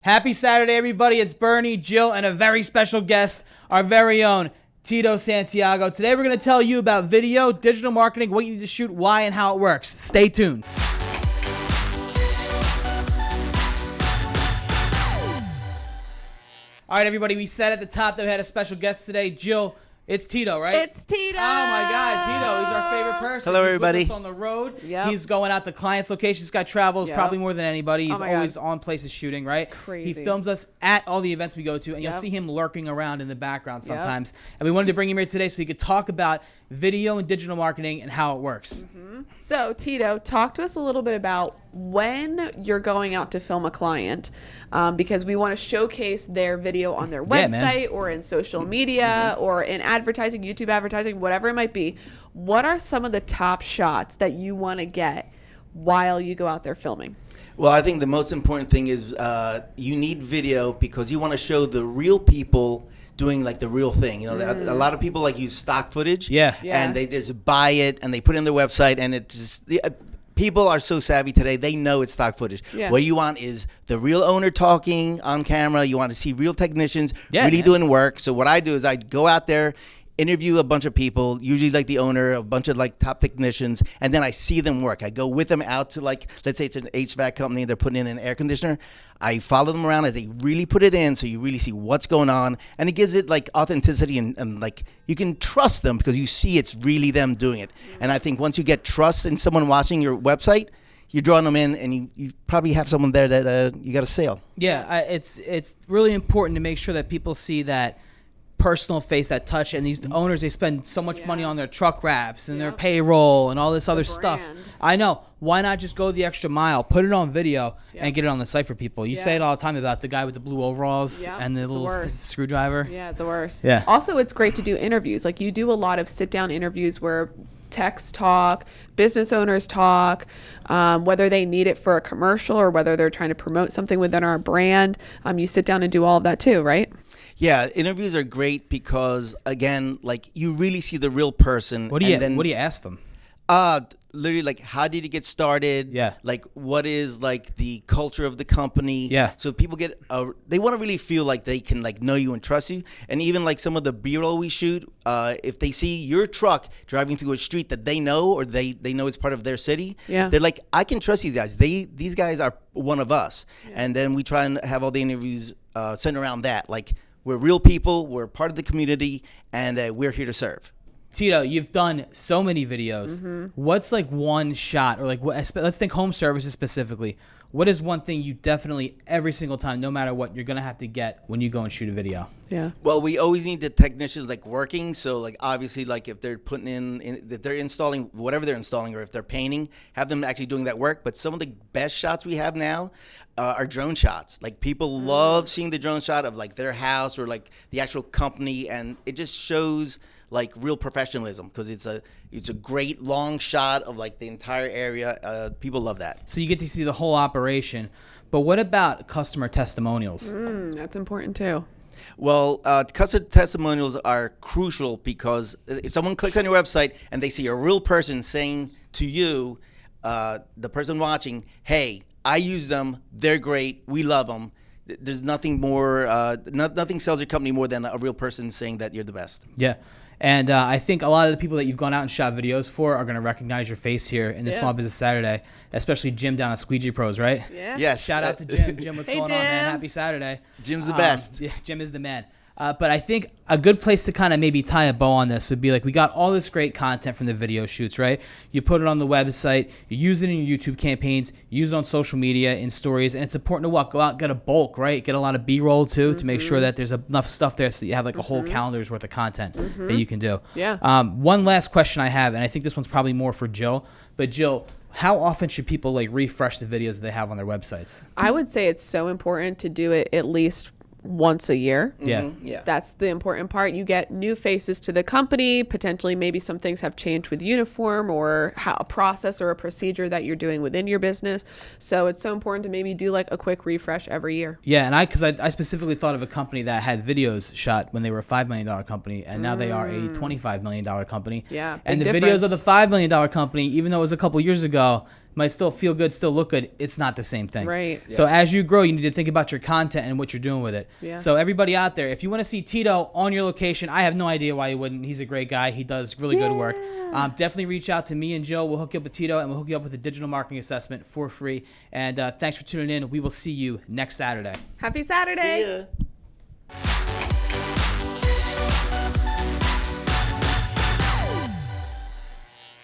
Happy Saturday, everybody. It's Bernie, Jill, and a very special guest, our very own Tito Santiago. Today, we're going to tell you about video, digital marketing, what you need to shoot, why, and how it works. Stay tuned. All right, everybody, we said at the top that we had a special guest today. Jill, it's Tito, right? It's Tito. Oh, my God. Tito, he's our favorite person. Hello, everybody. He's with us on the road. Yep. He's going out to clients' locations. This guy travels probably more than anybody. He's always on places shooting, right? Crazy. He films us at all the events we go to, and you'll see him lurking around in the background sometimes. And we wanted to bring him here today so he could talk about video and digital marketing and how it works. So, Tito, talk to us a little bit about when you're going out to film a client, because we want to showcase their video on their website or in social media or in advertising, YouTube advertising, whatever it might be. What are some of the top shots that you want to get while you go out there filming? Well, I think the most important thing is you need video because you want to show the real people doing like the real thing. You know, a lot of people like use stock footage, and they just buy it and they put it on their website, and it just people are so savvy today. They know it's stock footage. What you want is the real owner talking on camera. You want to see real technicians really doing work. So what I do is I go out there, interview a bunch of people, usually like the owner, a bunch of like top technicians, and then I see them work. I go with them out to, like, let's say it's an HVAC company, they're putting in an air conditioner. I follow them around as they really put it in, so you really see what's going on, and it gives it like authenticity and like you can trust them because you see it's really them doing it. And I think once you get trust in someone watching your website, you're drawing them in, and you probably have someone there that you got a sale. It's really important to make sure that people see that personal face, that touch, and these owners, they spend so much money on their truck wraps and their payroll and all this other stuff. I know. Why not just go the extra mile, put it on video, and get it on the site for people? You say it all the time about the guy with the blue overalls and the little screwdriver. Yeah, the worst. Yeah. Also, it's great to do interviews. Like, you do a lot of sit-down interviews where techs talk, business owners talk, whether they need it for a commercial or whether they're trying to promote something within our brand. You sit down and do all of that too, right? Yeah, interviews are great because, again, like, you really see the real person. What do you ask them? Literally, like, how did you get started? Yeah. Like, what is, like, the culture of the company? Yeah. So people get, they want to really feel like they can, like, know you and trust you. And even, like, some of the B-roll we shoot, if they see your truck driving through a street that they know or they know it's part of their city, they're like, I can trust these guys. These guys are one of us. And then we try and have all the interviews centered around that. Like, we're real people, we're part of the community, and we're here to serve. Tito, you've done so many videos. What's like one shot, or like let's think home services specifically. What is one thing you definitely every single time, no matter what, you're gonna have to get when you go and shoot a video? Yeah. Well, we always need the technicians like working. So like obviously like if they're putting if they're installing whatever they're installing, or if they're painting, have them actually doing that work. But some of the best shots we have now are drone shots. Like people love seeing the drone shot of like their house or like the actual company, and it just shows like real professionalism because it's a great long shot of like the entire area. People love that. So you get to see the whole operation. But what about customer testimonials? That's important too. Well, customer testimonials are crucial because if someone clicks on your website and they see a real person saying to you, the person watching, hey, I use them, they're great, we love them. There's nothing more, nothing sells your company more than a real person saying that you're the best. Yeah. And I think a lot of the people that you've gone out and shot videos for are going to recognize your face here in the Small Business Saturday, especially Jim down at Squeegee Pros, right? Yeah. Yes. Shout out to Jim. Jim, what's going on, man? Happy Saturday. Jim's the best. Yeah, Jim is the man. But I think a good place to kind of maybe tie a bow on this would be like, we got all this great content from the video shoots, right? You put it on the website, you use it in your YouTube campaigns, you use it on social media, in stories, and it's important to go out, get a bulk, right? Get a lot of B-roll too to make sure that there's enough stuff there so you have like a whole calendar's worth of content that you can do. Yeah. One last question I have, and I think this one's probably more for Jill, but Jill, how often should people like refresh the videos that they have on their websites? I would say it's so important to do it at least once a year. Yeah. Yeah. That's the important part. You get new faces to the company. Potentially, maybe some things have changed with uniform or how a process or a procedure that you're doing within your business. So it's so important to maybe do like a quick refresh every year. Yeah, and I specifically thought of a company that had videos shot when they were a $5 million company, and now they are a $25 million company. Yeah, and the big videos difference. of the $5 million company, even though it was a couple years ago, might still feel good, still look good. It's not the same thing. Right. So as you grow, you need to think about your content and what you're doing with it. Yeah. So everybody out there, if you want to see Tito on your location, I have no idea why you wouldn't. He's a great guy. He does really good work. Definitely reach out to me and Jill. We'll hook you up with Tito, and we'll hook you up with a digital marketing assessment for free. And thanks for tuning in. We will see you next Saturday. Happy Saturday. See ya.